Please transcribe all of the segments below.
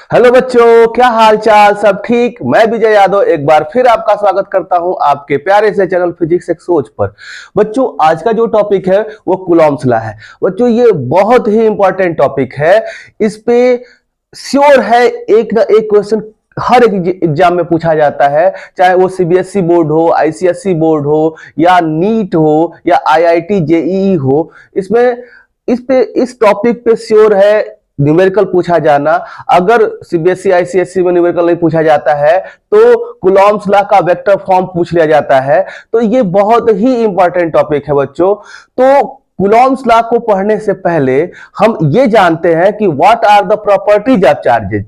Hello बच्चों, क्या हाल चाल? सब ठीक? मैं विजय यादव एक बार फिर आपका स्वागत करता हूं आपके प्यारे से चैनल फिजिक्स एक सोच पर। बच्चों, आज का जो टॉपिक है वो कूलॉम्स लॉ है। बच्चों, ये बहुत ही इंपॉर्टेंट टॉपिक है। इस पे श्योर है एक ना एक क्वेश्चन हर एक एग्जाम में पूछा जाता है, चाहे वो सीबीएसई बोर्ड हो, आईसीएसई बोर्ड हो, या नीट हो, या आईआईटी जेईई हो। इस टॉपिक पे श्योर है न्यूमेरिकल पूछा जाना। अगर सीबीएसई आईसीएसई में न्यूमेरिकल नहीं पूछा जाता है तो कूलॉम्स लॉ का वेक्टर फॉर्म पूछ लिया जाता है। तो ये बहुत ही इंपॉर्टेंट टॉपिक है बच्चों। तो कूलॉम्स लॉ को पढ़ने से पहले हम ये जानते हैं कि what are the properties of charges.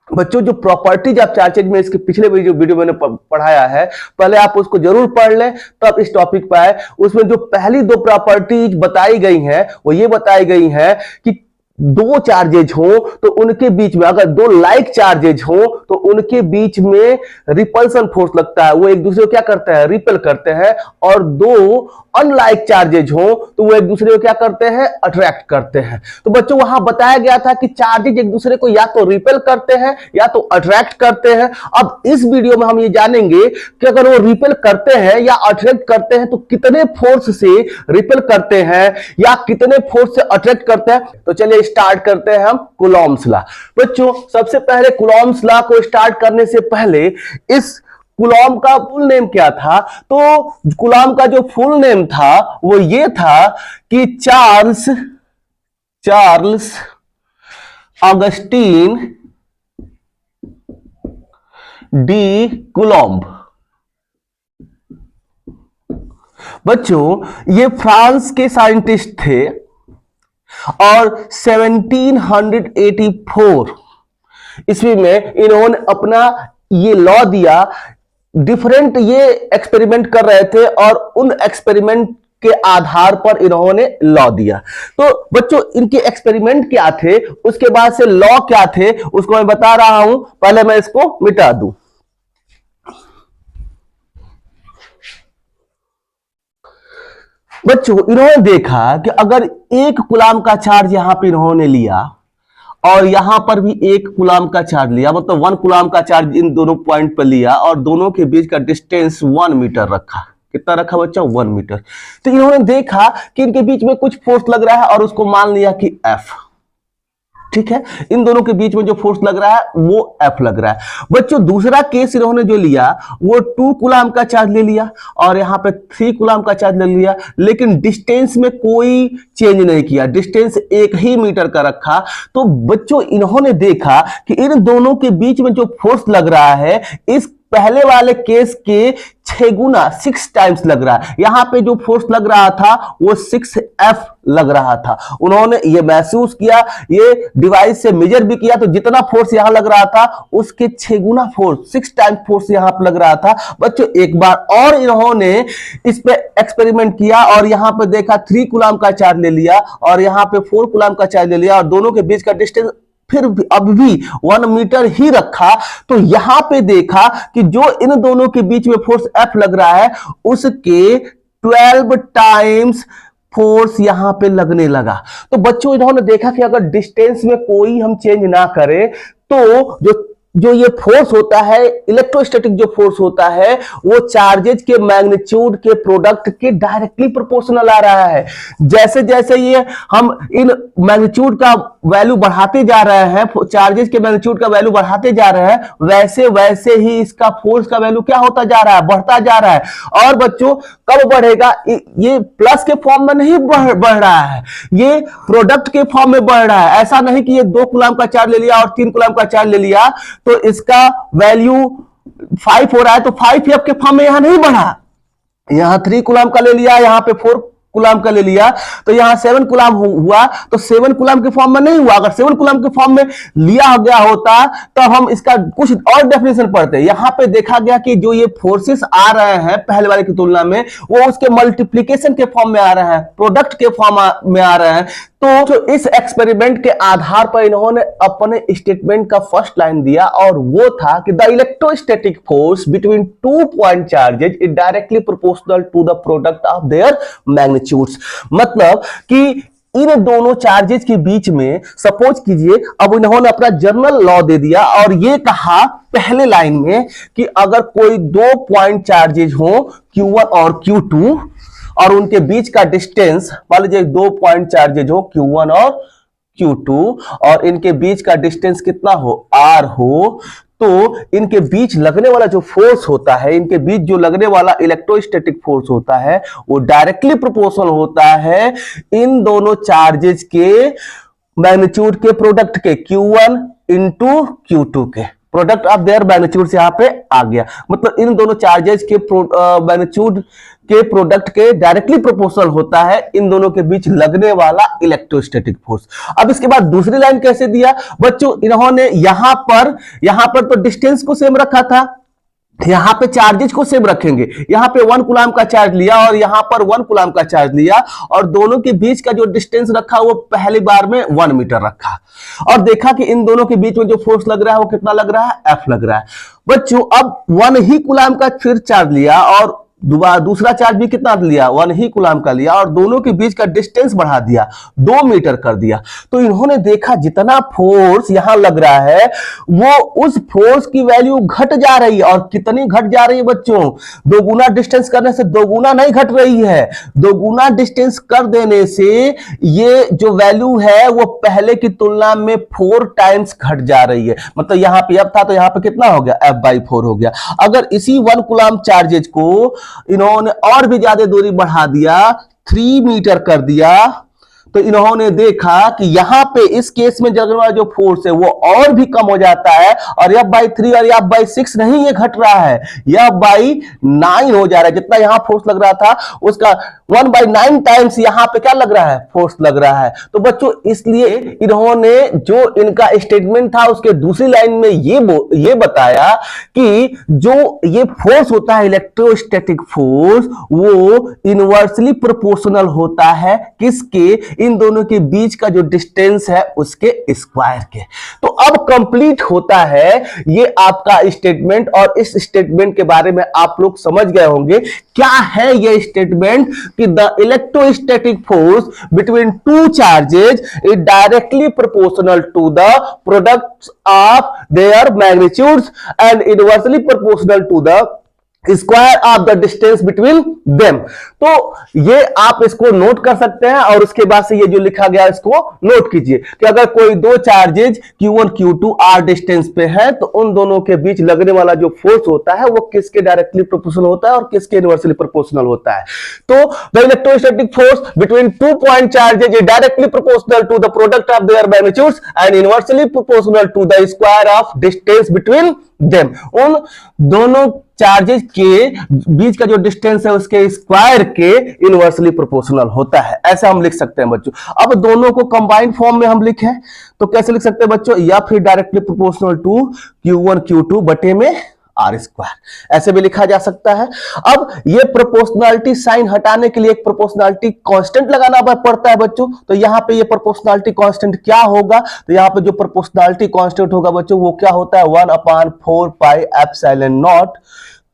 बच्चों, जो प्रॉपर्टीज ऑफ चार्जेज में इसके पिछले वीडियो मैंने पढ़ाया है, पहले आप उसको जरूर पढ़ लें तब इस टॉपिक पर आए। उसमें जो पहली दो प्रॉपर्टीज बताई गई हैं वो ये बताई गई हैं कि दो चार्जेज हो तो उनके बीच में, अगर दो लाइक चार्जेज हो तो उनके बीच में रिपल्सन फोर्स लगता है, वो एक दूसरे को क्या करते हैं, रिपेल करते हैं। और दो अनलाइक चार्जेज हो तो वो एक दूसरे को क्या करते हैं, अट्रैक्ट करते हैं। तो बच्चों, वहां बताया गया था कि चार्जेज एक दूसरे को या तो रिपेल करते हैं या तो अट्रैक्ट करते हैं। अब इस वीडियो में हम ये जानेंगे कि अगर वो रिपेल करते हैं या अट्रैक्ट करते हैं तो कितने फोर्स से रिपेल करते हैं या कितने फोर्स से अट्रैक्ट करते हैं। तो चलिए स्टार्ट करते हैं हम कूलॉम्स लॉ। बच्चों, सबसे पहले कूलॉम्स लॉ को स्टार्ट करने से पहले इस कूलॉम का फुल नेम क्या था? तो कूलॉम का जो फुल नेम था वो ये था कि चार्ल्स ऑगस्टीन डी कूलॉम्ब। बच्चों, ये फ्रांस के साइंटिस्ट थे और 1784 ईस्वी में इन्होंने अपना ये लॉ दिया। डिफरेंट ये एक्सपेरिमेंट कर रहे थे और उन एक्सपेरिमेंट के आधार पर इन्होंने लॉ दिया। तो बच्चों, इनके एक्सपेरिमेंट क्या थे, उसके बाद से लॉ क्या थे, उसको मैं बता रहा हूं। पहले मैं इसको मिटा दूं। बच्चों, इन्होंने देखा कि अगर एक कूलॉम का चार्ज यहां पर इन्होंने लिया और यहां पर भी एक कूलॉम का चार्ज लिया, मतलब 1 कूलॉम का चार्ज इन दोनों पॉइंट पर लिया और दोनों के बीच का डिस्टेंस 1 मीटर रखा। कितना रखा बच्चा? 1 मीटर। तो इन्होंने देखा कि इनके बीच में कुछ फोर्स लग रहा है और उसको मान लिया कि F। ठीक है, इन दोनों के बीच में जो फोर्स लग रहा है वो F लग रहा है। बच्चों, दूसरा केस इन्होंने जो लिया वो 2 कूलॉम का चार्ज ले लिया और यहां पे 3 कूलॉम का चार्ज ले लिया, लेकिन डिस्टेंस में कोई चेंज नहीं किया, डिस्टेंस 1 ही मीटर का रखा। तो बच्चों, इन्होंने देखा कि इन दोनों के बीच में जो फोर्स लग रहा है इस पहले वाले केस के 6 गुना 6 टाइम्स लग रहा है। यहां पे जो फोर्स लग रहा था वो 6F लग रहा था। उन्होंने ये महसूस किया, ये डिवाइस से मेजर भी किया, तो जितना फोर्स यहां लग रहा था उसके 6 गुना फोर्स, 6 टाइम्स फोर्स यहां पर लग रहा था। बच्चों, एक बार और इन्होंने इस पे एक्सपेरिमेंट किया और यहां पे देखा 3 कूलॉम का चार्ज ले लिया और यहां पे 4 कूलॉम का चार्ज ले लिया और दोनों के बीच का डिस्टेंस फिर भी अब भी 1 मीटर ही रखा। तो यहां पे देखा कि जो इन दोनों के बीच में फोर्स F लग रहा है उसके 12 टाइम्स फोर्स यहां पे लगने लगा। तो बच्चों, इन्होंने देखा कि अगर डिस्टेंस में कोई हम चेंज ना करें तो जो ये फोर्स होता है, इलेक्ट्रोस्टैटिक जो फोर्स होता है, वो चार्जेज के मैग्नीट्यूड के प्रोडक्ट के डायरेक्टली प्रोपोर्शनल आ रहा है। जैसे जैसे ये हम इन मैग्नीट्यूड का वैल्यू बढ़ाते जा रहे हैं, चार्जेज के मैग्नीट्यूड का वैल्यू बढ़ाते जा रहे हैं, वैसे वैसे ही इसका फोर्स का वैल्यू क्या होता जा रहा है, बढ़ता जा रहा है। और बच्चों, कब बढ़ेगा? ये प्लस के फॉर्म में नहीं बढ़ रहा है, ये प्रोडक्ट के फॉर्म में बढ़ रहा है। ऐसा नहीं कि ये 2 कूलॉम का चार्ज ले लिया और 3 कूलॉम का चार्ज ले लिया तो इसका वैल्यू 5 हो रहा है तो 5F के फॉर्म में यहां नहीं बढ़ा। यहां 3 कूलॉम का ले लिया, यहां पे 4 कूलॉम का ले लिया तो यहां 7 कूलॉम हुआ, तो 7 कूलॉम के फॉर्म में नहीं हुआ। अगर 7 कूलॉम के फॉर्म में लिया गया होता तो हम इसका कुछ और डेफिनेशन पढ़ते। यहां पे देखा गया कि जो ये फोर्सेस आ रहे हैं पहले वाले की तुलना में वो उसके मल्टीप्लीकेशन के फॉर्म में आ रहे हैं, प्रोडक्ट के फॉर्म में आ रहे हैं। तो इस एक्सपेरिमेंट के आधार पर इन्होंने अपने स्टेटमेंट का फर्स्ट लाइन दिया और वो था कि the electrostatic force between 2 point charges is directly proportional to the product of their magnitudes. मतलब कि इन दोनों चार्जेस के बीच में सपोज कीजिए, अब इन्होंने अपना जनरल लॉ दे दिया और ये कहा पहले लाइन में कि अगर कोई 2 पॉइंट चार्जेज हो Q1 और Q2 और उनके बीच का डिस्टेंस, मान लीजिए 2 पॉइंट चार्जेज हो Q1 और Q2 और इनके बीच का डिस्टेंस कितना हो, R हो, तो इनके बीच लगने वाला जो फोर्स होता है, इनके बीच जो लगने वाला इलेक्ट्रोस्टैटिक फोर्स होता है वो डायरेक्टली प्रोपोर्शनल होता है इन दोनों चार्जेस के मैग्नीट्यूड के प्रोडक्ट के, Q1 इंटू Q2 के प्रोडक्ट ऑफ देयर मैग्नीट्यूड से यहां पे आ गया। मतलब इन दोनों चार्जेस के मैग्नीट्यूड के प्रोडक्ट के डायरेक्टली प्रोपोर्शनल होता है इन दोनों के बीच लगने वाला इलेक्ट्रोस्टैटिक फोर्स। अब इसके बाद दूसरी लाइन कैसे दिया बच्चों, इन्होंने यहां पर तो डिस्टेंस को सेम रखा था, यहां पे चार्जेस को सेम रखेंगे, यहां पे 1 कूलम का चार्ज लिया और यहां पर 1 कूलम का चार्ज लिया और दोनों के बीच का जो डिस्टेंस रखा वो पहली बार में 1 मीटर रखा और देखा कि इन दोनों के बीच में जो फोर्स लग रहा है वो कितना लग रहा है, F लग रहा है। बच्चों अब 1 ही कूलम का फिर चार्ज लिया और दूसरा चार्ज भी कितना लिया, 1 ही कूलम का लिया और दोनों के बीच का डिस्टेंस बढ़ा दिया, 2 मीटर कर दिया। तो इन्होंने देखा जितना फोर्स यहां लग रहा है वो उस फोर्स की वैल्यू घट जा रही है। और कितनी घट जा रही है बच्चों, 2 गुना डिस्टेंस करने से 2 गुना नहीं घट रही है, 2 गुना डिस्टेंस कर देने से ये जो वैल्यू है वो पहले की तुलना में 4 टाइम्स घट जा रही है। मतलब यहां पे F था तो यहां पे कितना हो गया, F/4 हो गया। अगर इसी 1 कूलम चार्जेज को इन्होंने और भी ज्यादा दूरी बढ़ा दिया, 3 मीटर कर दिया, तो इन्होंने देखा कि यहां पे इस केस में लगने वाला जो फोर्स है वो और भी कम हो जाता है और F/3 और F/6 नहीं ये घट रहा है, F/9 हो जा रहा है। जितना यहां फोर्स लग रहा था उसका 1/9 टाइम्स यहां पे क्या लग रहा है, फोर्स लग रहा है। तो बच्चों इसलिए इन्होंने जो इनका स्टेटमेंट था उसके दूसरी लाइन में ये बताया कि जो ये फोर्स होता है इलेक्ट्रोस्टैटिक फोर्स वो इनवर्सली प्रोपोर्शनल होता है किसके, इन दोनों के बीच का जो डिस्टेंस है उसके स्क्वायर के। तो अब कंप्लीट होता है ये आपका स्टेटमेंट और इस स्टेटमेंट के बारे में आप लोग समझ गए होंगे। क्या है ये स्टेटमेंट कि the electrostatic force between 2 charges is directly proportional to the products of their magnitudes and inversely proportional to the square of the distance between them. तो ये आप इसको नोट कर सकते हैं और उसके बाद से ये जो लिखा गया इसको नोट कीजिए कि अगर कोई 2 charges Q1 Q2 r distance पे है तो उन दोनों के बीच लगने वाला जो फोर्स होता है वो किसके डायरेक्टली प्रोपोर्शनल होता है और किसके इनवर्सली प्रोपोर्शनल होता है। तो the electrostatic force between 2 point charges is directly proportional to the product of their magnitudes and inversely proportional to the square of distance between them. उन दोनों चार्जेज के बीच का जो डिस्टेंस है उसके स्क्वायर के इनवर्सली प्रोपोर्शनल होता है, ऐसा हम लिख सकते हैं बच्चों। अब दोनों को कंबाइंड फॉर्म में हम लिखें तो कैसे लिख सकते हैं बच्चों, या फिर directly proportional to Q1 Q2 बटे में R स्क्वायर, ऐसे भी लिखा जा सकता है। अब ये प्रोपोर्शनलिटी साइन हटाने के लिए एक प्रोपोर्शनलिटी कांस्टेंट लगाना पड़ता है बच्चों। तो यहाँ पे ये प्रोपोर्शनलिटी कांस्टेंट क्या होगा, तो यहाँ पे जो प्रोपोर्शनलिटी कांस्टेंट होगा बच्चों वो क्या होता है, 1/4 pi epsilon not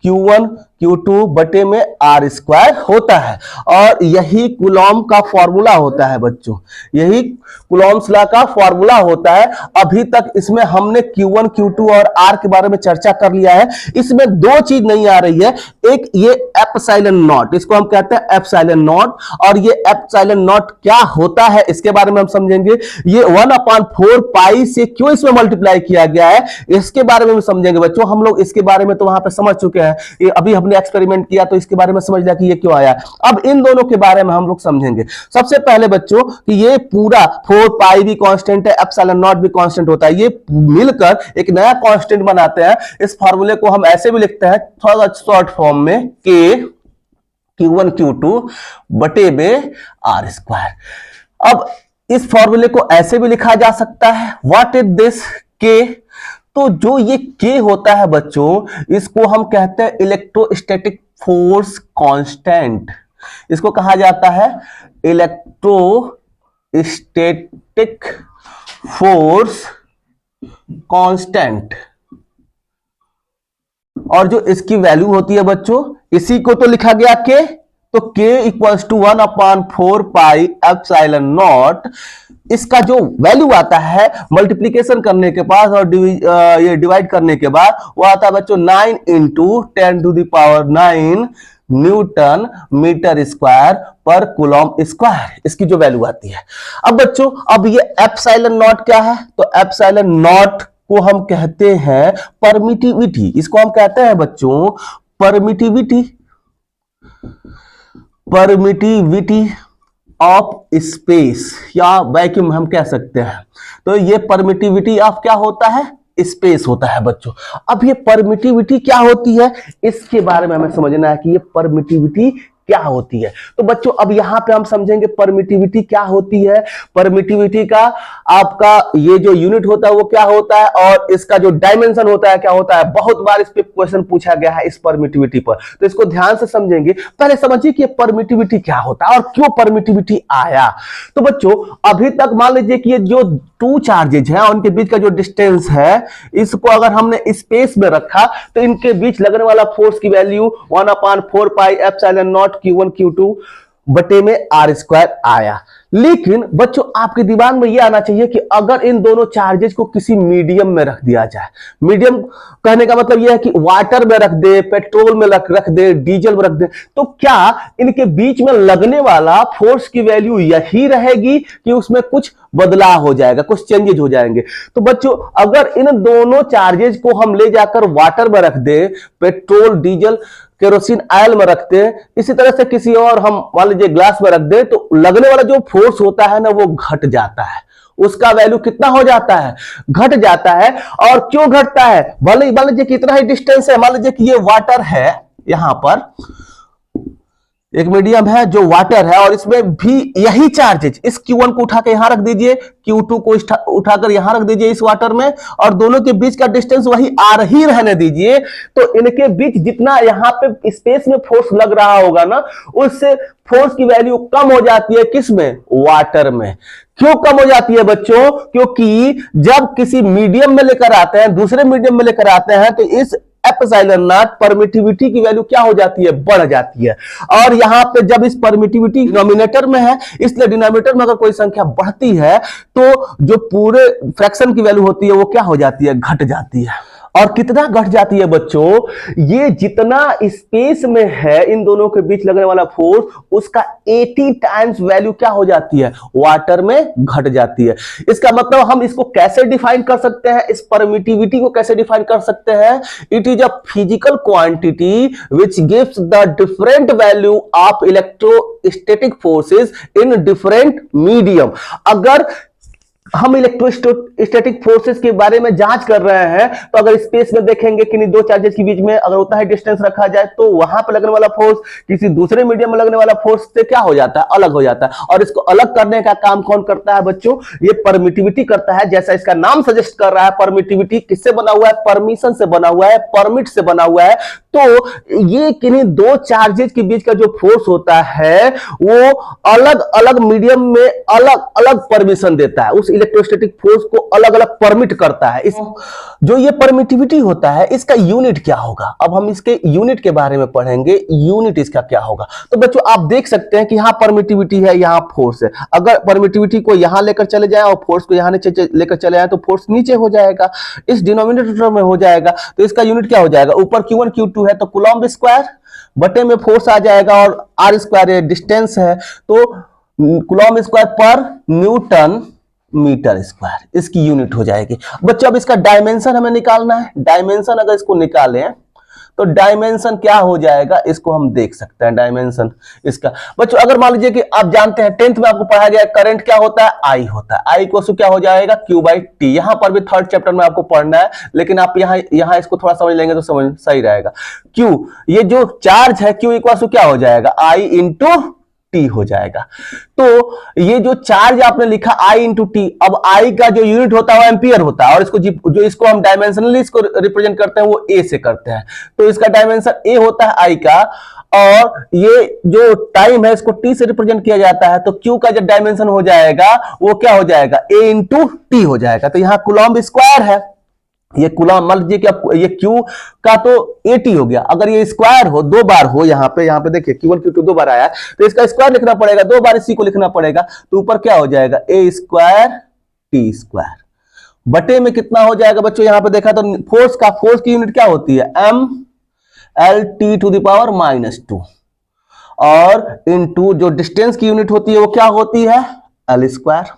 Q1 Q2 बटे में R स्क्वायर होता है। और यही कूलॉम का फॉर्मूला होता है बच्चों, यही कूलॉम्स लॉ का फॉर्मूला होता है। अभी तक इसमें हमने Q1 Q2 और R के बारे में चर्चा कर लिया है। इसमें 2 चीज नहीं आ रही है, एक ये एप्सिलॉन नॉट, इसको हम कहते हैं एप्सिलॉन नॉट, और ये एप्सिलॉन नॉट क्या होता है इसके बारे में हम समझेंगे। ये 1/4 पाई से क्यों इसमें मल्टीप्लाई किया गया है इसके बारे में भी समझेंगे बच्चों। हम लोग इसके बारे में तो वहां पे समझ चुके हैं, ये अभी हमने एक्सपेरिमेंट किया तो इसके बारे में समझ लिया कि ये क्यों आया। अब इन दोनों के बारे में हम लोग समझेंगे। सबसे पहले बच्चों कि ये पूरा 4 पाई भी कांस्टेंट है, एप्सिलॉन नॉट भी कांस्टेंट होता है, ये मिलकर एक नया कांस्टेंट बनाते हैं। इस फार्मूले को हम ऐसे भी लिखते हैं थोड़ा शॉर्ट फॉर्म में, K Q1 Q2 बटे में R स्क्वायर। अब इस फॉर्मूले को ऐसे भी लिखा जा सकता है, व्हाट इज दिस K, तो जो ये K होता है बच्चों इसको हम कहते हैं इलेक्ट्रोस्टैटिक फोर्स कांस्टेंट। इसको कहा जाता है इलेक्ट्रोस्टैटिक फोर्स कांस्टेंट। और जो इसकी वैल्यू होती है बच्चों, इसी को तो लिखा गया K, तो k equals to 1/4 pi epsilon naught, इसका जो वैल्यू आता है मल्टीप्लीकेशन करने के बाद और ये डिवाइड करने के बाद वो आता है बच्चों 9 इंटू 10⁹ न्यूटन मीटर स्क्वायर पर कूलम स्क्वायर, इसकी जो वैल्यू आती है। अब बच्चों अब ये एप्सिलॉन नॉट क्या है, तो एप्सिलॉन नॉट को हम कहते हैं परमिटिविटी, इसको हम कहते हैं बच्चों परमिटिविटी ऑफ स्पेस या वैक्यूम हम कह सकते हैं। तो ये परमिटिविटी ऑफ क्या होता है, स्पेस होता है बच्चों। अब ये परमिटिविटी क्या होती है, इसके बारे में हमें समझना है कि ये परमिटिविटी क्या होती है। तो बच्चों अब यहां पे हम समझेंगे परमिटिविटी क्या होती है। परमिटिविटी का आपका ये जो यूनिट होता है वो क्या होता है और इसका जो डायमेंशन होता है क्या होता है। बहुत बार इस पे क्वेश्चन पूछा गया है इस परमिटिविटी पर, तो इसको ध्यान से समझेंगे। पहले समझिए कि परमिटिविटी क्या होता है और क्यों परमिटिविटी आया। तो बच्चों अभी तक मान लीजिए कि ये जो टू चार्जेज है उनके बीच का जो डिस्टेंस है, इसको अगर हमने स्पेस में रखा तो इनके बीच लगने वाला फोर्स की value 1/4 pi epsilon not Q1 Q2 बटे में r² आया। लेकिन बच्चों आपके दिमाग में यह आना चाहिए कि अगर इन दोनों चार्जेस को किसी मीडियम में रख दिया जाए, मीडियम कहने का मतलब यह है कि वाटर में रख दे, पेट्रोल में रख दे, डीजल में रख दे, तो क्या इनके बीच में लगने वाला फोर्स की वैल्यू यही रहेगी कि उसमें कुछ बदलाव हो जाएगा, कुछ चेंजेस हो जाएंगे। तो बच्चों अगर इन दोनों चार्जेस को हम ले जाकर वाटर में रख दे, पेट्रोल डीजल केरोसिन ऑयल में रखते हैं, इसी तरह से किसी और हम मान लीजिए ग्लास में रख दे, तो लगने वाला जो फोर्स होता है ना वो घट जाता है, उसका वैल्यू कितना हो जाता है, घट जाता है। और क्यों घटता है, मान लीजिए कितना ही डिस्टेंस है, मान लीजिए कि ये वाटर है, यहां पर एक मीडियम है जो वाटर है और इसमें भी यही चार्जेज, इस Q1 को उठाकर यहां रख दीजिए, Q2 को उठाकर यहां रख दीजिए इस वाटर में, और दोनों के बीच का डिस्टेंस वही आर ही रहने दीजिए। तो इनके बीच जितना यहां पे स्पेस में फोर्स लग रहा होगा ना, उससे फोर्स की वैल्यू कम हो जाती है, किसमें, वाटर में। क्यों कम हो जाती है बच्चों, क्योंकि जब किसी मीडियम में लेकर आते हैं, दूसरे मीडियम में लेकर आते हैं, तो इस एप्सिलॉन नॉट परमिटिविटी की वैल्यू क्या हो जाती है, बढ़ जाती है। और यहां पे जब इस परमिटिविटी डिनोमिनेटर में है, इसलिए डिनोमिनेटर में अगर कोई संख्या बढ़ती है तो जो पूरे फ्रैक्शन की वैल्यू होती है वो क्या हो जाती है, घट जाती है। और कितना घट जाती है बच्चों, ये जितना स्पेस में है इन दोनों के बीच लगने वाला फोर्स, उसका 80 टाइम्स वैल्यू क्या हो जाती है, वाटर में घट जाती है। इसका मतलब हम इसको कैसे डिफाइन कर सकते हैं, इस परमिटिविटी को कैसे डिफाइन कर सकते हैं, it is a physical quantity which gives the different value of electrostatic forces in different medium. अगर हम इलेक्ट्रोस्टैटिक फोर्सेस के बारे में जांच कर रहे हैं, तो अगर स्पेस में देखेंगे कि दो चार्जेस के बीच में अगर उतना ही डिस्टेंस रखा जाए, तो वहां पर लगने वाला फोर्स किसी दूसरे मीडियम में लगने वाला फोर्स से क्या हो जाता है, अलग हो जाता है। और इसको अलग करने का काम कौन करता है बच्चों, ये परमिटिविटी करता है। जैसा इसका नाम सजेस्ट कर रहा है, परमिटिविटी किससे बना हुआ है, परमिशन से बना हुआ है, परमिट से बना हुआ है। तो ये किन्हीं दो चार्जेस के बीच का जो फोर्स होता है वो अलग अलग मीडियम में अलग अलग परमिशन देता है, उस इलेक्ट्रोस्टैटिक फोर्स को अलग अलग परमिट करता है। इस जो ये परमिटिविटी होता है इसका यूनिट क्या होगा, अब हम इसके यूनिट के बारे में पढ़ेंगे, यूनिट इसका क्या होगा। तो बच्चों आप देख सकते हैं कि यहां परमिटिविटी है, यहां फोर्स है। अगर परमिटिविटी को यहां लेकर चले जाए और फोर्स को यहां लेकर चले आए तो फोर्स नीचे हो जाएगा, इस डिनोमिनेटर में हो जाएगा। तो इसका यूनिट क्या हो जाएगा, ऊपर Q1 Q2 है तो कूलम्ब स्क्वायर बटे में फोर्स आ जाएगा, और आर स्क्वायर डिस्टेंस है तो कूलम्ब स्क्वायर पर न्यूटन मीटर स्क्वायर, इसकी यूनिट हो जाएगी। बच्चों अब इसका डायमेंशन हमें निकालना है। डायमेंशन अगर इसको निकालें तो डायमेंशन क्या हो जाएगा, इसको हम देख सकते हैं डायमेंशन इसका। बच्चों अगर मान लीजिए कि आप जानते हैं 10th में आपको पढ़ाया गया करंट क्या होता है, आई होता है, आई को क्या हो जाएगा, Q/T। यहां पर भी 3rd चैप्टर में आपको पढ़ना है, लेकिन आप यहां इसको थोड़ा समझ लेंगे तो समझ सही रहेगा। Q ये जो चार्ज है Q इक्वल क्या हो जाएगा, I इंटू T हो जाएगा। तो ये जो चार्ज आपने लिखा I इंटू टी, अब I का जो यूनिट होता है वो एम्पियर होता है, और इसको हम डायमेंशनली इसको रिप्रेजेंट करते हैं वो A से करते हैं। तो इसका डायमेंशन A होता है I का, और ये जो टाइम है इसको T से रिप्रेजेंट किया जाता है। तो Q का जो डायमेंशन हो जाएगा वो क्या हो जाएगा, A इंटू टी हो जाएगा। तो यहां कूलम्ब स्क्वायर है, ये कूलम, मान लीजिए कि ये Q का तो 80 हो गया, अगर ये स्क्वायर हो, दो बार हो, यहाँ पे देखिए Q1 Q2 दो बार आया, तो इसका स्क्वायर लिखना पड़ेगा, दो बार इसी को लिखना पड़ेगा, तो ऊपर क्या हो जाएगा A स्क्वायर T स्क्वायर बटे में कितना हो जाएगा बच्चों, यहाँ पे देखा तो फोर्स की यूनिट क्या होती है, M L T to the power -2, और इनटू जो डिस्टेंस की यूनिट होती है वो क्या होती है, L स्क्वायर।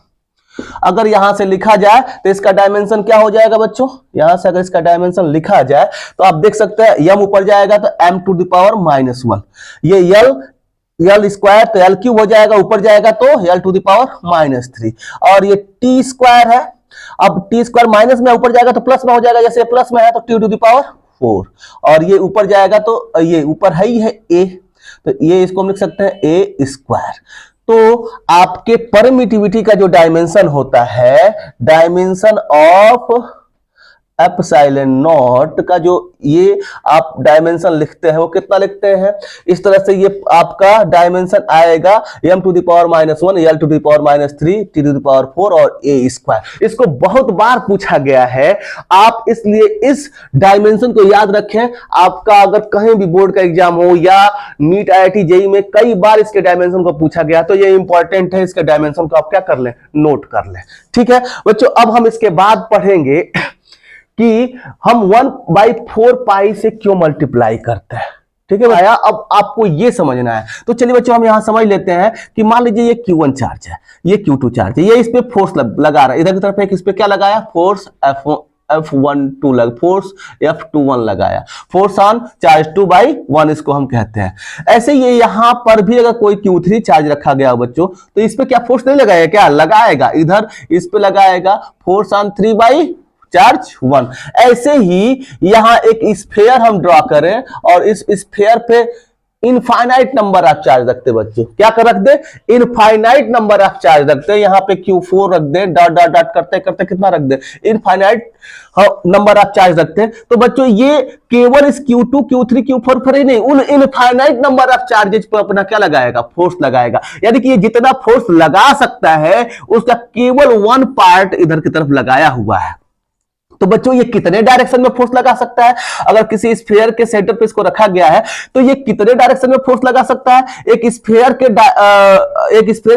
अगर यहां से लिखा जाए तो इसका डायमेंशन क्या हो जाएगा बच्चों, यहां से अगर इसका डायमेंशन लिखा जाए तो आप देख सकते हैं m ऊपर जाएगा तो m टू द पावर -1, ये l स्क्वायर तो l क्यूब हो जाएगा, ऊपर जाएगा तो l टू द पावर -3, और ये t स्क्वायर है, अब t स्क्वायर माइनस में ऊपर जाएगा तो प्लस में हो जाएगा, जैसे प्लस में है तो t टू द पावर 4, और ये ऊपर जाएगा तो ये ऊपर है ही है a, तो ये इसको हम लिख सकते हैं a स्क्वायर। तो आपके परमिटिविटी का जो डायमेंशन होता है, डायमेंशन ऑफ एप्सिलॉन नॉट का जो ये आप डायमेंशन लिखते हैं वो कितना लिखते हैं, इस तरह से ये आपका डायमेंशन आएगा m to the power -1, l to the power -3, t to the power 4 और a स्क्वायर। इसको बहुत बार पूछा गया है, आप इसलिए इस डायमेंशन को याद रखें। आपका अगर कहीं भी बोर्ड का एग्जाम हो या नीट IIT JEE में कई बार इसके डायमेंशन को पूछा गया, तो ये इंपॉर्टेंट है, इसके डायमेंशन को आप क्या कर लें, नोट कर लें। ठीक है बच्चों, अब हम इसके बाद पढ़ेंगे कि हम 1/4 पाई से क्यों मल्टीप्लाई करते हैं। ठीक है भैया, अब आपको ये समझना है, तो चलिए बच्चों हम यहां समझ लेते हैं कि मान लीजिए ये Q1 चार्ज है, ये Q2 चार्ज है, ये इस पे फोर्स लगा रहा है, इधर की तरफ एक इस पे क्या लगाया, फोर्स फोर्स F21 लगाया, फोर्स ऑन चार्ज 2/1 इसको हम कहते हैं। ऐसे ये यहां पर भी अगर कोई Q3 चार्ज रखा गया हो बच्चों, तो इस पे क्या फोर्स नहीं लगाएगा, क्या लगाएगा, इधर इस पे लगाएगा फोर्स ऑन 3/1। ऐसे ही यहां एक स्फीयर हम ड्रॉ करें और इस स्फीयर पे इनफाइनाइट नंबर ऑफ चार्ज रखते बच्चों, क्या कर रख दे, इनफाइनाइट नंबर ऑफ चार्ज रखते हैं, यहाँ पे Q4 रख दे, डॉट डॉट डॉट करते करते कितना रख दे, इनफाइनाइट नंबर ऑफ चार्ज रखते हैं। तो बच्चों ये केवल इस Q2 Q3 Q4 पर ही नहीं, उन इनफाइनाइट नंबर ऑफ चार्जेज पर अपना क्या लगाएगा, फोर्स लगाएगा। यानी कि ये जितना फोर्स लगा सकता है उसका केवल 1 पार्ट इधर की तरफ लगाया हुआ है। तो बच्चों ये कितने डायरेक्शन में फोर्स लगा सकता है, अगर किसी स्फीयर के सेंटर पे इसको रखा गया है तो ये कितने डायरेक्शन में फोर्स लगा सकता है, एक स्फीयर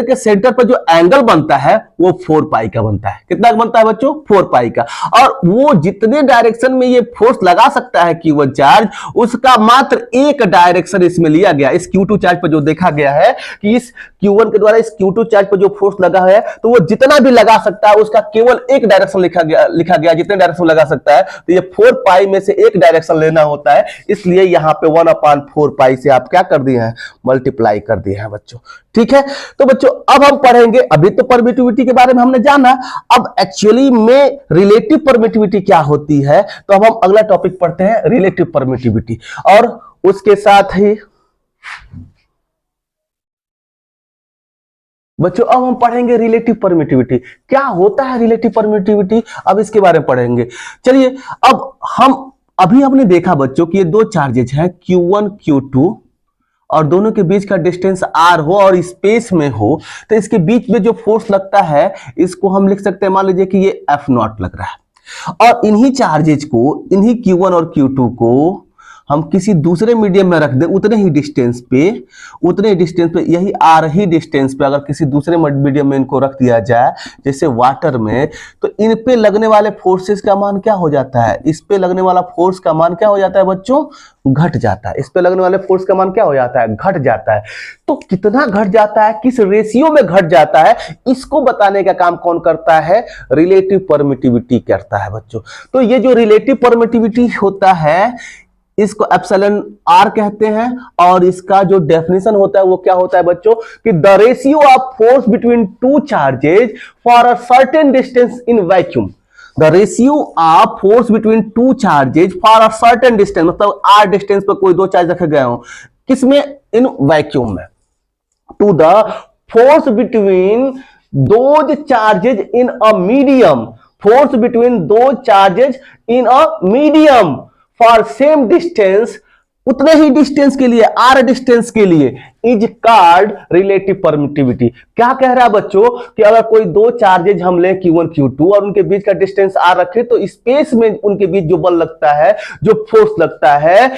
के सेंटर पर जो एंगल बनता है वो 4 पाई का बनता है। कितना बनता है बच्चों, 4 पाई का, और वो जितने डायरेक्शन में ये फोर्स लगा सकता है Q1 चार्ज, उसका मात्र एक डायरेक्शन इसमें लिया गया। इस Q2 चार्ज पर जो देखा गया है कि इस Q1 के द्वारा इस Q2 चार्ज पर जो फोर्स लगा है, तो वो जितना भी लगा सकता है उसका केवल एक डायरेक्शन लिखा गया, जितने डायरेक्शन लगा सकता है, तो ये 4 पाई में से एक डायरेक्शन लेना होता है, इसलिए यहां पे 1/4 पाई से आप क्या कर दिए हैं, मल्टीप्लाई कर दिए हैं बच्चों। ठीक है, तो बच्चों अब हम पढ़ेंगे, अभी तो परमिटिविटी के बारे में हमने जाना, अब एक्चुअली में रिलेटिव परमिटिविटी क्या होती है, तो अब हम अगला टॉपिक पढ़ते हैं, रिलेटिव परमिटिविटी, और उसके साथ ही बच्चों अब हम पढ़ेंगे रिलेटिव परमिटिविटी। क्या होता है रिलेटिव परमिटिविटी, अब इसके बारे में पढ़ेंगे। चलिए, अब अभी हमने देखा बच्चों कि ये दो चार्जेज हैं Q1 Q2, और दोनों के बीच का डिस्टेंस r हो और स्पेस में हो, तो इसके बीच में जो फोर्स लगता है इसको हम लिख सकते हैं, मान लीजिए कि ये F0 लग रहा है, और इन्हीं चार्जेज को, इन्हीं Q1 और Q2 को हम किसी दूसरे मीडियम में रख दें, उतने ही डिस्टेंस पे, यही आ रही डिस्टेंस पे अगर किसी दूसरे मीडियम में इनको रख दिया जाए, जैसे वाटर में, तो इन पे लगने वाले फोर्सेस का मान क्या हो जाता है, इस पे लगने वाला फोर्स का मान क्या हो जाता है बच्चों, घट जाता है। इस पे लगने वाले फोर्स का मान क्या हो जाता है, घट जाता है। तो कितना घट जाता है, किस रेशियो में घट जाता है, इसको बताने का काम कौन करता है, रिलेटिव परमिटिविटी करता है बच्चों। तो ये जो रिलेटिव परमिटिविटी होता है इसको एप्सिलॉन r कहते हैं, और इसका जो डेफिनेशन होता है वो क्या होता है बच्चों, कि the ratio of force between two charges for a certain distance in vacuum. The ratio of force between two charges for a certain distance, मतलब r डिस्टेंस पर कोई दो चार्ज रखे गए हो, किसमें, इन वैक्यूम में, to the force between those charges in a medium, force between दो charges in a medium for same distance उतने ही डिस्टेंस के लिए, आर डिस्टेंस के लिए इज कॉल्ड रिलेटिव परमिटिविटी। क्या कह रहा है बच्चों कि अगर कोई दो चार्जेज हम लें Q1 Q2 और उनके बीच का डिस्टेंस आर रखे तो स्पेस में उनके बीच जो बल लगता है, जो फोर्स लगता है,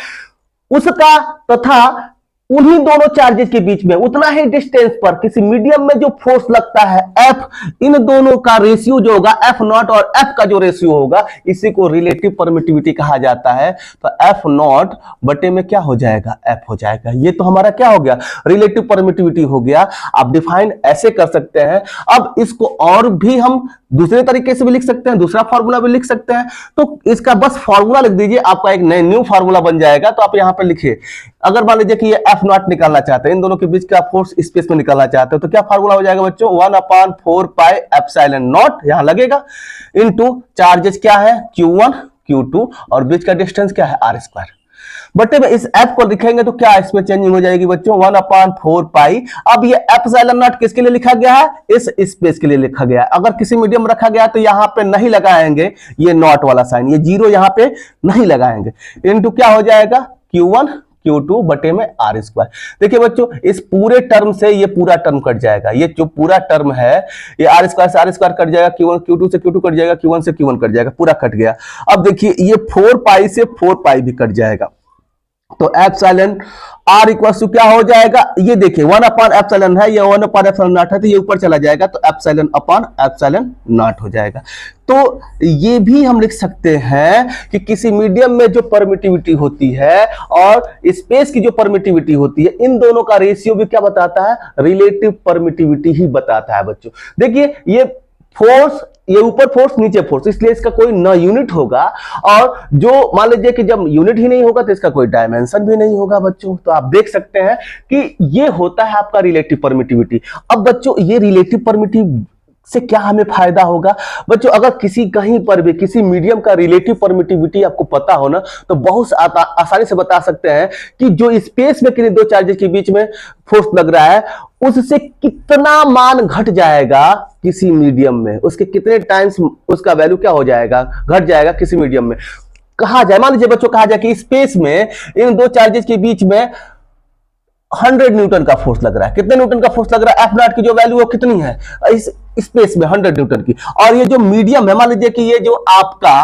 उसका तथा उन्हीं दोनों चार्जेस के बीच में उतना ही डिस्टेंस पर किसी मीडियम में जो फोर्स लगता है F, इन दोनों का रेशियो जो होगा F नॉट और F का जो रेशियो होगा, इसी को रिलेटिव परमिटिविटी कहा जाता है। तो F नॉट बटे में क्या हो जाएगा, F हो जाएगा। ये तो हमारा क्या हो गया, रिलेटिव परमिटिविटी हो गया। आप डिफाइन ऐसे कर सकते हैं। अब इसको और भी हम दूसरे तरीके से भी लिख सकते हैं, दूसरा फॉर्मूला भी लिख सकते हैं। तो इसका बस फॉर्मूला लिख दीजिए, आपका एक न्यू फॉर्मूला बन जाएगा। तो आप यहां पर लिखिए, अगर मान लीजिए कि ये F नॉट निकालना चाहते हैं, इन दोनों के बीच का फोर्स स्पेस में निकालना चाहते हो, तो क्या फार्मूला हो जाएगा बच्चों, 1/4 पाई एप्सिलॉन नॉट यहां लगेगा, इनटू चार्जेस क्या है Q1 Q2 और बीच का डिस्टेंस क्या है R²। बटे में इस F को लिखेंगे तो क्या इसमें चेंजिंग हो जाएगी बच्चों, 1/4 पाई। अब ये एप्सिलॉन नॉट किसके लिए लिखा गया है, इस स्पेस के लिए लिखा गया है। अगर किसी मीडियम रखा गया तो यहां पे नहीं लगाएंगे ये नॉट वाला साइन, ये जीरो यहां पे नहीं लगाएंगे, इनटू क्या हो जाएगा Q1 Q2 बटे में R²। देखिए बच्चों, इस पूरे टर्म से ये पूरा टर्म कट जाएगा, ये जो पूरा टर्म है ये R² से R² कट जाएगा, Q1 Q2 से Q2 कट जाएगा, Q1 से Q1 कट जाएगा, पूरा कट गया। अब देखिए ये 4 पाई से 4 पाई भी कट जाएगा, तो एप्सिलॉन R इक्वल टू क्या हो जाएगा, ये देखिए 1/एप्सिलॉन है, ये 1/एप्सिलॉन नॉट है, तो ये ऊपर चला जाएगा, तो एप्सिलॉन अपॉन एप्सिलॉन नॉट हो जाएगा। तो ये भी हम लिख सकते हैं कि किसी मीडियम में जो परमिटिविटी होती है और स्पेस की जो परमिटिविटी होती है, इन दोनों का रेशियो भी क्या बताता है, रिलेटिव परमिटिविटी ही बताता है बच्चों। देखिए ये फोर्स, ये ऊपर फोर्स नीचे फोर्स, इसलिए इसका कोई न यूनिट होगा, और जो मान लीजिए कि जब यूनिट ही नहीं होगा तो इसका कोई डायमेंशन भी नहीं होगा बच्चों। तो आप देख सकते हैं कि ये होता है आपका रिलेटिव परमिटिविटी। अब बच्चों ये रिलेटिव परमिटिव से क्या हमें फायदा होगा बच्चों, अगर किसी कहीं पर भी किसी मीडियम का रिलेटिव परमिटिविटी आपको पता हो ना, तो बहुत आसानी से बता सकते हैं कि जो स्पेस में किन्हीं दो चार्जेस के बीच में फोर्स लग रहा है, उससे कितना मान घट जाएगा किसी मीडियम में, उसके कितने टाइम्स उसका वैल्यू क्या हो जाएगा, घट जाएगा किसी मीडियम में। कहा जाए, मान लीजिए बच्चों कहा जाए कि स्पेस में इन दो चार्जेस के बीच में 100 न्यूटन का फोर्स लग रहा है। कितने न्यूटन का फोर्स लग रहा है, F नॉट की जो वैल्यू वो कितनी है इस स्पेस में, 100 न्यूटन की। और ये जो मीडियम है, मान लीजिए कि ये जो आपका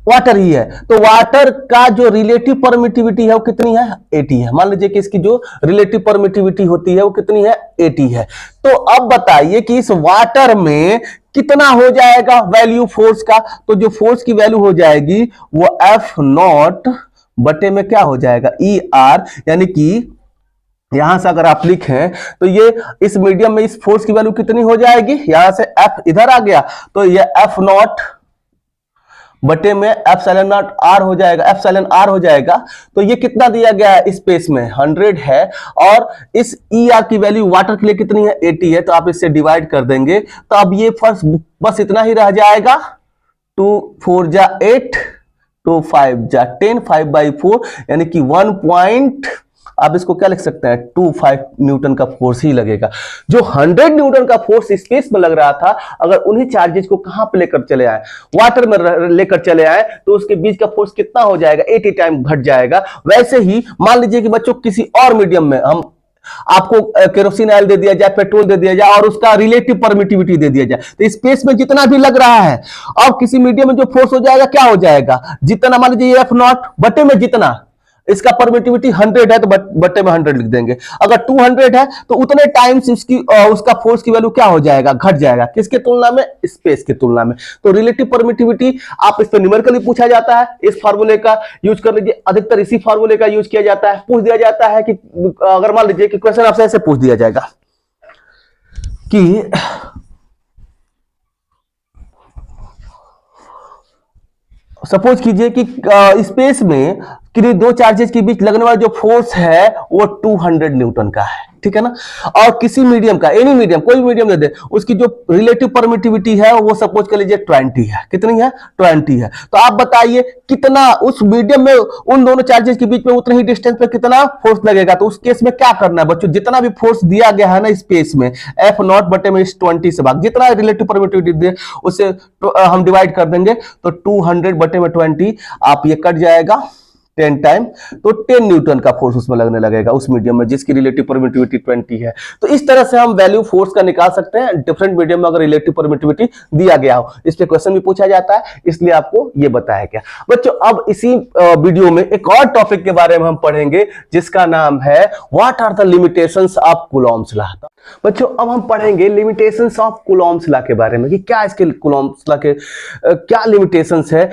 वाटर ही है, तो वाटर का जो रिलेटिव परमिटिविटी है वो कितनी है, 80 है। मान लीजिए कि इसकी जो रिलेटिव परमिटिविटी होती है वो कितनी है, 80 है। तो अब बताइए कि इस वाटर में कितना हो जाएगा वैल्यू फोर्स का, तो जो फोर्स की वैल्यू हो जाएगी वो F नॉट बटे में क्या हो जाएगा, ER, यानी कि यहां से अगर आप लिखें तो ये इस मीडियम में इस फोर्स की वैल्यू कितनी हो जाएगी, यहां से F इधर आ गया तो ये F नॉट बटे में एप्सिलॉन नॉट R हो जाएगा, एप्सिलॉन R हो जाएगा। तो ये कितना दिया गया है स्पेस में, 100 है, और इस ER की वैल्यू वाटर के लिए कितनी है, 80 है। तो आप इससे डिवाइड कर देंगे तो अब ये फर्स्ट बस इतना ही रह जाएगा, 2 4 जा 8, 2 5 जा 10, 5/4, यानी कि 1. आप इसको क्या लिख सकते हैं, 25 न्यूटन का फोर्स ही लगेगा। जो 100 न्यूटन का फोर्स स्पेस में लग रहा था, अगर उन्हीं चार्जेस को कहां पे लेकर चले आए, वाटर में लेकर चले आए, तो उसके बीच का फोर्स कितना हो जाएगा, 80 टाइम घट जाएगा। वैसे ही मान लीजिए कि बच्चों किसी और मीडियम में हम आपको केरोसिन ऑयल दे दिया जाए, पेट्रोल दे दिया जाए, और उसका रिलेटिव परमिटिविटी दे दिया जाए, तो स्पेस में जितना भी लग रहा है और किसी मीडियम में जो फोर्स हो जाएगा क्या हो जाएगा, जितना मान लीजिए F नॉट बटे में जितना इसका परमिटिविटी 100 है तो बटे में 100 लिख देंगे। अगर 200 है तो उतने टाइम्स उसका फोर्स की वैल्यू क्या हो जाएगा, घट जाएगा। किसके तुलना में, स्पेस की तुलना में। तो रिलेटिव परमिटिविटी आप इस पर न्यूमेरिकली पूछा जाता है, इस फार्मूले का यूज कर लीजिए, अधिकतर इसी फार्मूले का यूज किया जाता है। पूछ दिया जाता है कि अगर मान लीजिए कि क्वेश्चन आपसे ऐसे पूछ दिया जाएगा कि सपोज कीजिए कि स्पेस में किन्हीं दो चार्जेस के बीच लगने वाला जो फोर्स है वो 200 न्यूटन का है, ठीक है ना, और किसी मीडियम का, एनी मीडियम, कोई मीडियम दे दे, उसकी जो रिलेटिव परमिटिविटी है वो सपोज कर लीजिए 20 है। कितनी है, 20 है। तो आप बताइए कितना उस मीडियम में उन दोनों चार्जेस के बीच में उतने ही डिस्टेंस पे कितना फोर्स लगेगा। तो उस केस में क्या करना है बच्चों, जितना भी फोर्स दिया गया है ना स्पेस में, F नॉट बटे में इस 20 से भाग, जितना रिलेटिव परमिटिविटी दे उससे हम डिवाइड कर देंगे, तो 200 बटे में 20, आप ये कट जाएगा, 10 टाइम, तो 10 न्यूटन का फोर्स उसमें लगने लगेगा उस मीडियम में जिसकी रिलेटिव परमिटिविटी 20 है। तो इस तरह से हम वैल्यू फोर्स का निकाल सकते हैं डिफरेंट मीडियम में अगर रिलेटिव परमिटिविटी दिया गया हो। इस पे क्वेश्चन भी पूछा जाता है, इसलिए आपको ये बताया गया। बच्चों अब इसी वीडियो में एक और टॉपिक के बारे में हम पढ़ेंगे जिसका नाम है what are the limitations of Coulomb's law. बच्चों अब हम पढ़ेंगे लिमिटेशंस ऑफ कूलॉम्स लॉ के बारे में कि क्या इसके कूलॉम्स लॉ के क्या लिमिटेशंस है,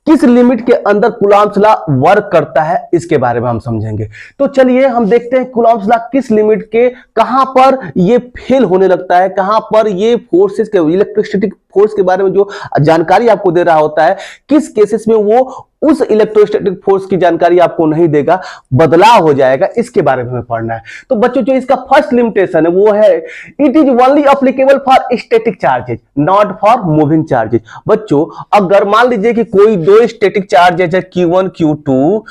किस लिमिट के अंदर कूलॉम्स लॉ वर्क करता है, इसके बारे में हम समझेंगे। तो चलिए हम देखते हैं कूलॉम्स लॉ किस लिमिट के कहां पर ये फेल होने लगता है, कहां पर ये फोर्सेस के इलेक्ट्रोस्टैटिक फोर्स के बारे में जो जानकारी आपको दे रहा होता है किस केसेस में वो उस इलेक्ट्रोस्टैटिक फोर्स की जानकारी आपको नहीं देगा, बदलाव हो जाएगा, इसके बारे में हमें पढ़ना है। तो बच्चों जो इसका फर्स्ट लिमिटेशन है वो है it is only applicable for static charges not for moving charges. बच्चों अगर मान लीजिए कि कोई दो स्टैटिक चार्जेज है Q1 Q2,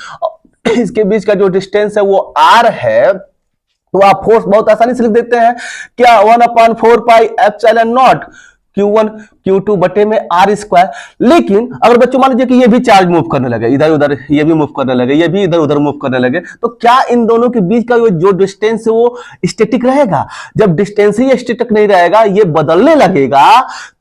इसके बीच का जो डिस्टेंस है वो R है, तो आप फोर्स बहुत आसानी से लिख देते हैं क्या 1/4 pi epsilon not Q1 Q2 बटे में R स्क्वायर। लेकिन अगर बच्चों मान लीजिए कि ये भी चार्ज मूव करने लगे, इधर उधर ये भी मूव करने लगे, ये भी इधर उधर मूव करने लगे, तो क्या इन दोनों के बीच का जो डिस्टेंस है वो स्टैटिक रहेगा? जब डिस्टेंस ही स्टैटिक नहीं रहेगा, ये बदलने लगेगा,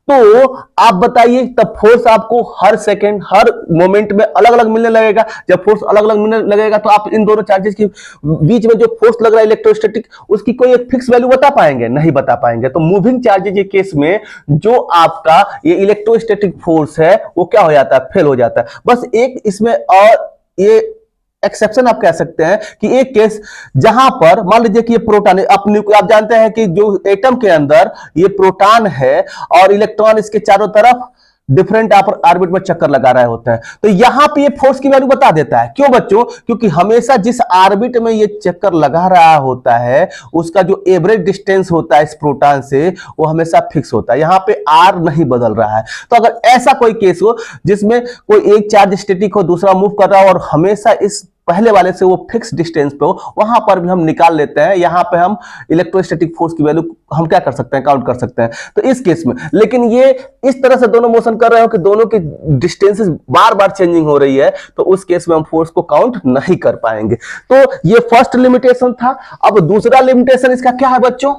तो आप बताइए तब फोर्स आपको हर सेकंड हर मोमेंट में अलग अलग मिलने लगेगा। जब फोर्स अलग अलग मिलने लगेगा तो आप इन दोनों चार्जेस के बीच में जो फोर्स लग रहा है इलेक्ट्रोस्टैटिक, उसकी कोई एक फिक्स वैल्यू बता पाएंगे? नहीं बता पाएंगे। तो मूविंग चार्जेस के केस में जो आपका ये इलेक्ट्रोस्टैटिक फोर्स है वो क्या हो जाता है? फेल हो जाता है। बस एक इसमें और ये एक्सेप्शन आप कह सकते हैं कि एक केस जहां पर मान लीजिए कि ये प्रोटॉन, आप जानते हैं कि जो एटम के अंदर ये प्रोटॉन है और इलेक्ट्रॉन इसके चारों तरफ डिफरेंट ऑर्बिट में चक्कर लगा रहे होते हैं, तो यहां पे ये फोर्स की वैल्यू बता देता है। क्यों बच्चों? क्योंकि हमेशा जिस ऑर्बिट में ये चक्कर लगा रहा होता है उसका जो एवरेज डिस्टेंस होता है इस प्रोटॉन से वो हमेशा फिक्स होता है, यहां पे आर नहीं बदल रहा है। तो अगर ऐसा कोई केस हो जिसमें कोई एक चार्ज स्टैटिक हो दूसरा मूव कर रहा हो और हमेशा इस पहले वाले से वो फिक्स डिस्टेंस पे हो, वहां पर भी हम निकाल लेते हैं, यहां पे हम इलेक्ट्रोस्टैटिक फोर्स की वैल्यू हम क्या कर सकते हैं? काउंट कर सकते हैं। तो इस केस में लेकिन ये इस तरह से दोनों मोशन कर रहे हो कि दोनों की डिस्टेंसेस बार बार चेंजिंग हो रही है, तो उस केस में हम फोर्स को काउंट नहीं कर पाएंगे। तो ये फर्स्ट लिमिटेशन था। अब दूसरा लिमिटेशन इसका क्या है बच्चों?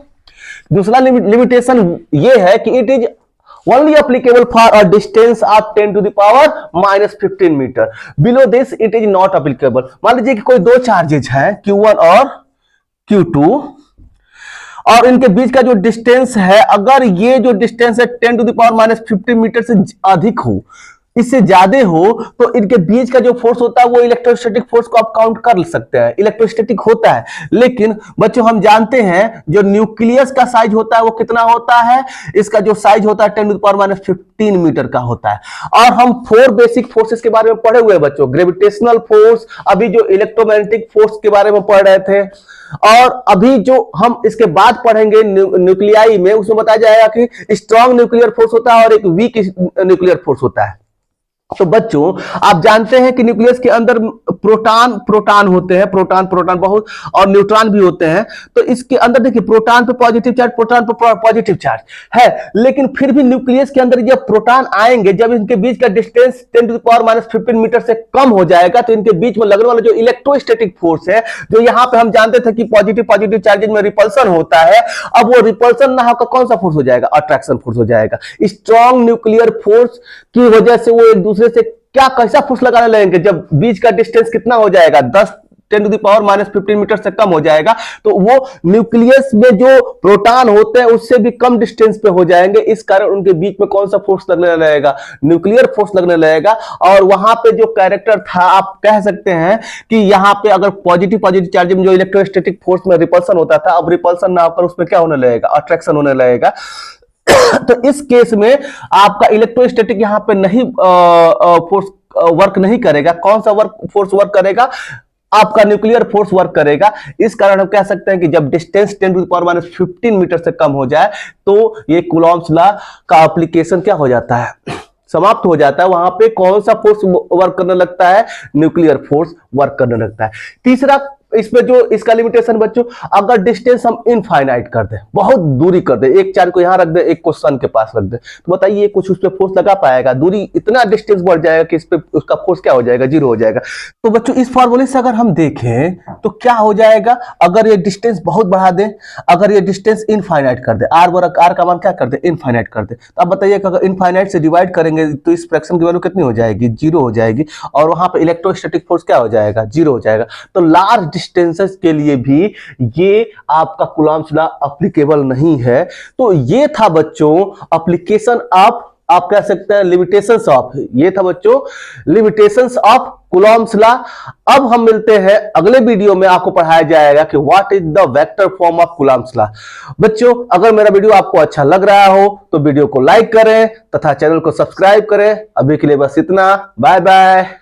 दूसरा लिमिटेशन ये है कि it is only applicable for a distance of 10 to the power minus 15 metre. Below this it is not applicable। मान लीजिए कि कोई दो चार्जेज हैं Q1 और Q2 और इनके बीच का जो डिस्टेंस है, अगर ये जो डिस्टेंस है 10 to the power minus 15 metre से अधिक हो, इससे ज्यादा हो, तो इनके बीच का जो फोर्स होता है वो इलेक्ट्रोस्टैटिक फोर्स को आप काउंट कर सकते हैं, इलेक्ट्रोस्टैटिक होता है। लेकिन बच्चों हम जानते हैं जो न्यूक्लियस का साइज होता है वो कितना होता है? इसका जो साइज होता है 10 to the power minus 15 metre का होता है। और हम 4 बेसिक फोर्सेस के बारे में पढ़े हुए हैं बच्चों, ग्रेविटेशनल फोर्स, अभी जो इलेक्ट्रोमैग्नेटिक फोर्स के बारे में पढ़ रहे थे, और अभी जो हम इसके बाद पढ़ेंगे न्यूक्लियाई में, उसमें बताया जाएगा कि स्ट्रॉन्ग न्यूक्लियर फोर्स होता है और एक वीक न्यूक्लियर फोर्स होता है। तो बच्चों आप जानते हैं कि न्यूक्लियस के अंदर प्रोटॉन होते हैं, प्रोटॉन बहुत, और न्यूट्रॉन भी होते हैं। तो इसके अंदर देखिए प्रोटॉन पे पॉजिटिव चार्ज, प्रोटॉन पे पॉजिटिव चार्ज है, लेकिन फिर भी न्यूक्लियस के अंदर जब प्रोटॉन आएंगे, जब इनके बीच का distance 10 to the power minus 15 metre से कम हो जाएगा, तो इनके बीच में लगने वाला जो इलेक्ट्रोस्टैटिक फोर्स है, जो यहां पे हम जानते थे कि पॉजिटिव चार्जेज में रिपल्सन होता है, अब वो रिपल्सन ना होकर कौन सा फोर्स हो जाएगा? अट्रैक्शन फोर्स हो जाएगा। स्ट्रॉन्ग न्यूक्लियर फोर्स की वजह से वो एक दूसरे से क्या कैसा फोर्स लगाने लगेंगे? जब बीच का डिस्टेंस कितना हो जाएगा? 10 10 to the power minus 15 metre से कम हो जाएगा, तो वो न्यूक्लियस में जो प्रोटॉन होते हैं उससे भी कम डिस्टेंस पे हो जाएंगे। इस कारण उनके बीच में कौन सा फोर्स लगने लगेगा? न्यूक्लियर फोर्स लगने लगेगा। और वहां पे जो कैरेक्टर था, आप कह सकते हैं कि यहाँ पे अगर पॉजिटिव चार्ज में जो इलेक्ट्रोस्टैटिक फोर्स में रिपल्सन होता था, अब रिपल्सन ना होकर उसमें क्या होने लगेगा? अट्रैक्शन होने लगेगा। तो इस केस में आपका इलेक्ट्रोस्टैटिक यहां पे नहीं फोर्स वर्क नहीं करेगा। कौन सा फोर्स वर्क करेगा? आपका न्यूक्लियर फोर्स वर्क करेगा। इस कारण हम कह सकते हैं कि जब distance 10 to the power minus 15 metre से कम हो जाए, तो ये कूलॉम्स लॉ का एप्लीकेशन क्या हो जाता है? समाप्त हो जाता है। वहां पे कौन सा फोर्स वर्क करने लगता है? न्यूक्लियर फोर्स वर्क करने लगता है। तीसरा इसमें जो इसका लिमिटेशन बच्चों, अगर डिस्टेंस हम इनफाइनाइट कर दे, बहुत दूरी कर दे, एक चार्ज को यहां रख दे, एक को सन के पास रख दे, तो बताइए कुछ उस पर फोर्स लगा पाएगा? दूरी इतना डिस्टेंस बढ़ जाएगा कि इस पे उसका फोर्स क्या हो जाएगा? जीरो हो जाएगा। तो बच्चों इस फॉर्मूले से अगर हम देखें तो क्या हो जाएगा, अगर ये डिस्टेंस बहुत बढ़ा दे, अगर ये डिस्टेंस इनफाइनाइट कर दे, आर का मान क्या कर दे? इनफाइनाइट कर दे, तो अब बताइए कि अगर इनफाइनाइट से डिवाइड करेंगे तो इस फ्रैक्शन की वैल्यू कितनी हो जाएगी? जीरो हो जाएगी। और वहां पे इलेक्ट्रोस्टैटिक फोर्स क्या हो जाएगा? जीरो हो जाएगा। तो लार्ज डिस्टेंसेस के लिए भी ये आपका कूलम्ब्स लॉ एप्लीकेबल नहीं है। तो ये था बच्चों एप्लीकेशन ऑफ, आप कह सकते हैं लिमिटेशंस ऑफ, ये था बच्चों लिमिटेशंस ऑफ कूलम्ब्स लॉ। अब हम मिलते हैं अगले वीडियो में, आपको पढ़ाया जाएगा कि what is the vector form of Coulomb's law. बच्चों अगर मेरा वीडियो आपको अच्छा लग रहा हो तो वीडियो को लाइक करें तथा चैनल को सब्सक्राइब करें। अभी के लिए बस इतना, बाय बाय।